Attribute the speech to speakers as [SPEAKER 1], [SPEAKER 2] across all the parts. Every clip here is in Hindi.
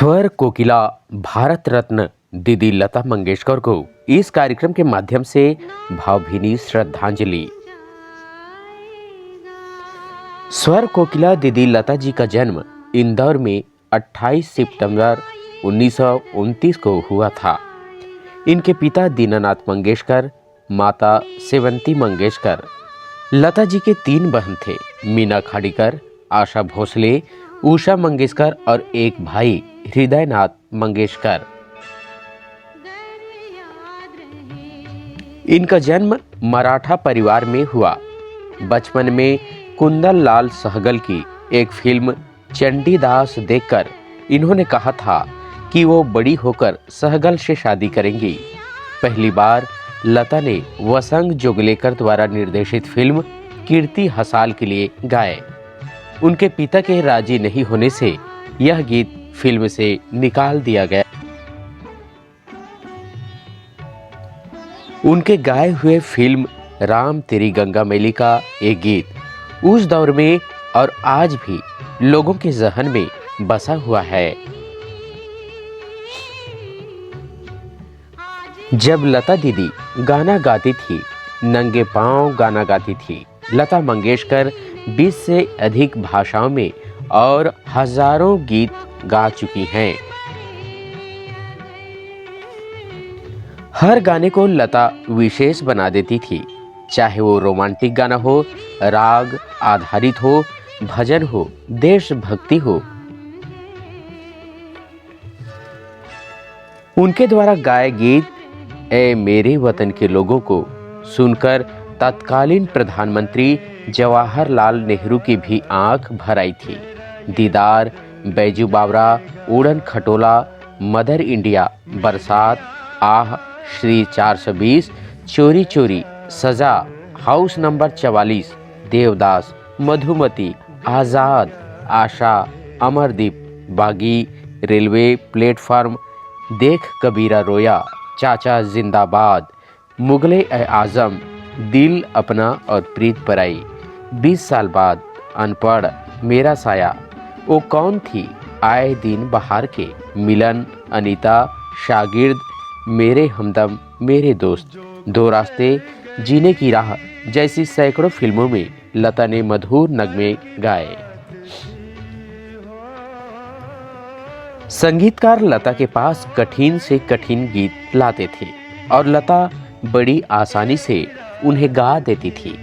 [SPEAKER 1] स्वर कोकिला भारत रत्न दीदी लता मंगेशकर को इस कार्यक्रम के माध्यम से भावभीनी श्रद्धांजलि। स्वर कोकिला दीदी लता जी का जन्म इंदौर में 28 सितंबर 1929 को हुआ था। इनके पिता दीनानाथ मंगेशकर, माता सेवंती मंगेशकर। लता जी के 3 बहन थे, मीना खाड़ीकर, आशा भोसले, उषा मंगेशकर और एक भाई हृदयनाथ मंगेशकर। इनका जन्म मराठा परिवार में हुआ। बचपन में कुंदन लाल सहगल की एक फिल्म चंडीदास देखकर इन्होंने कहा था कि वो बड़ी होकर सहगल से शादी करेंगी। पहली बार लता ने वसंत जोगलेकर द्वारा निर्देशित फिल्म कीर्ति हसाल के लिए गाए। उनके पिता के राजी नहीं होने से यह गीत फिल्म से निकाल दिया गया। उनके गाए हुए फिल्म राम तेरी गंगा मैली का एक गीत उस दौर में और आज भी लोगों के ज़हन में बसा हुआ है। जब लता दीदी गाना गाती थी, नंगे पांव गाना गाती थी। लता मंगेशकर 20 से अधिक भाषाओं में और हजारों गीत गा चुकी हैं। हर गाने को लता विशेष बना देती थी, चाहे वो रोमांटिक गाना हो, राग आधारित हो, भजन हो, देशभक्ति हो। उनके द्वारा गाए गीत ए मेरे वतन के लोगों को सुनकर तत्कालीन प्रधानमंत्री जवाहरलाल नेहरू की भी आंख भर आई थी। दीदार, बैजू बावरा, उड़न खटोला, मदर इंडिया, बरसात, आह, श्री 420, चोरी चोरी, सजा, हाउस नंबर 44, देवदास, मधुमती, आजाद, आशा, अमरदीप, बागी, रेलवे प्लेटफार्म, देख कबीरा रोया, चाचा जिंदाबाद, मुगले आजम, दिल अपना और प्रीत पराई, 20 साल बाद, अनपढ़, मेरा साया, वो कौन थी, आए दिन बहार के, मिलन, अनीता, शागिर्द, मेरे हमदम, मेरे दोस्त, 2 रास्ते, जीने की राह जैसी सैकड़ों फिल्मों में लता ने मधुर नगमे गाए। संगीतकार लता के पास कठिन से कठिन गीत लाते थे और लता बड़ी आसानी से उन्हें गा देती थी।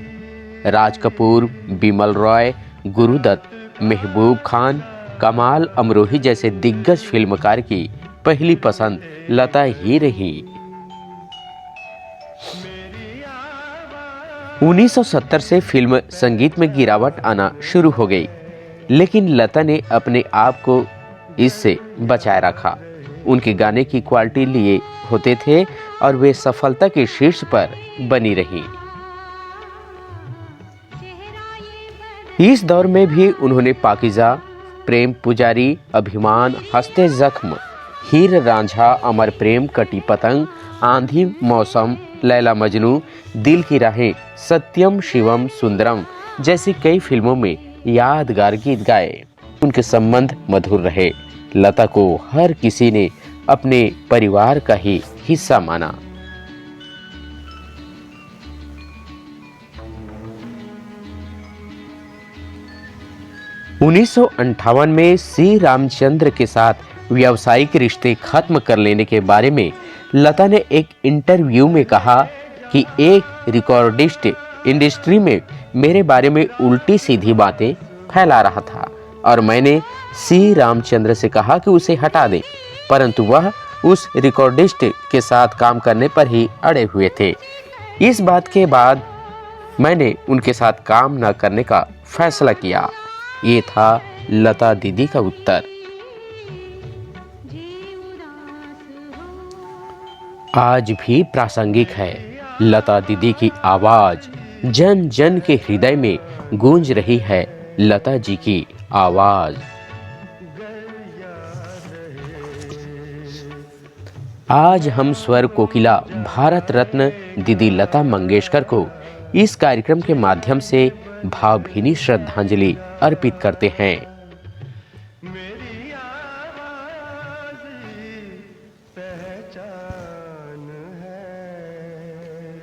[SPEAKER 1] राज कपूर, बिमल रॉय, गुरुदत्त, महबूब खान, कमाल अमरोही जैसे दिग्गज फिल्मकार की पहली पसंद लता ही रही। 1970 से फिल्म संगीत में गिरावट आना शुरू हो गई, लेकिन लता ने अपने आप को इससे बचाए रखा। उनके गाने की क्वालिटी लिए होते थे और वे सफलता के शीर्ष पर बनी रही। इस दौर में भी उन्होंने पाकीज़ा, प्रेम पुजारी, अभिमान, हंसते जख्म, हीर रांझा, अमर प्रेम, कटी पतंग, आंधी मौसम, लैला मजनू, दिल की राहें, सत्यम शिवम सुंदरम जैसी कई फिल्मों में यादगार गीत गाए। उनके संबंध मधुर रहे। लता को हर किसी ने अपने परिवार का ही हिस्सा माना। उन्नीस सौ 1958 में सी रामचंद्र के साथ व्यावसायिक रिश्ते खत्म कर लेने के बारे में लता ने एक इंटरव्यू में कहा कि एक रिकॉर्डिस्ट इंडस्ट्री में मेरे बारे में उल्टी सीधी बातें फैला रहा था और मैंने सी रामचंद्र से कहा कि उसे हटा दें, परंतु वह उस रिकॉर्डिस्ट के साथ काम करने पर ही अड़े हुए थे। इस बात के बाद मैंने उनके साथ काम न करने का फैसला किया। ये था लता दीदी का उत्तर। आज भी प्रासंगिक है। लता दीदी की आवाज जन जन के हृदय में गूंज रही है। लता जी की आवाज। आज हम स्वर कोकिला भारत रत्न दीदी लता मंगेशकर को इस कार्यक्रम के माध्यम से भावभीनी श्रद्धांजलि अर्पित करते हैं।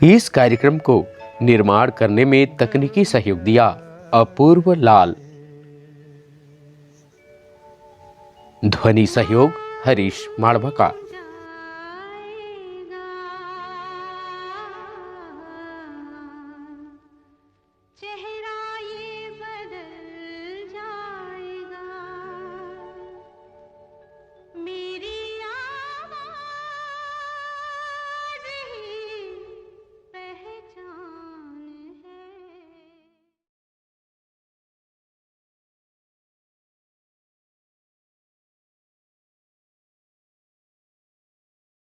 [SPEAKER 1] इस कार्यक्रम को निर्माण करने में तकनीकी सहयोग दिया अपूर्व लाल। ध्वनि सहयोग हरीश मालवा का।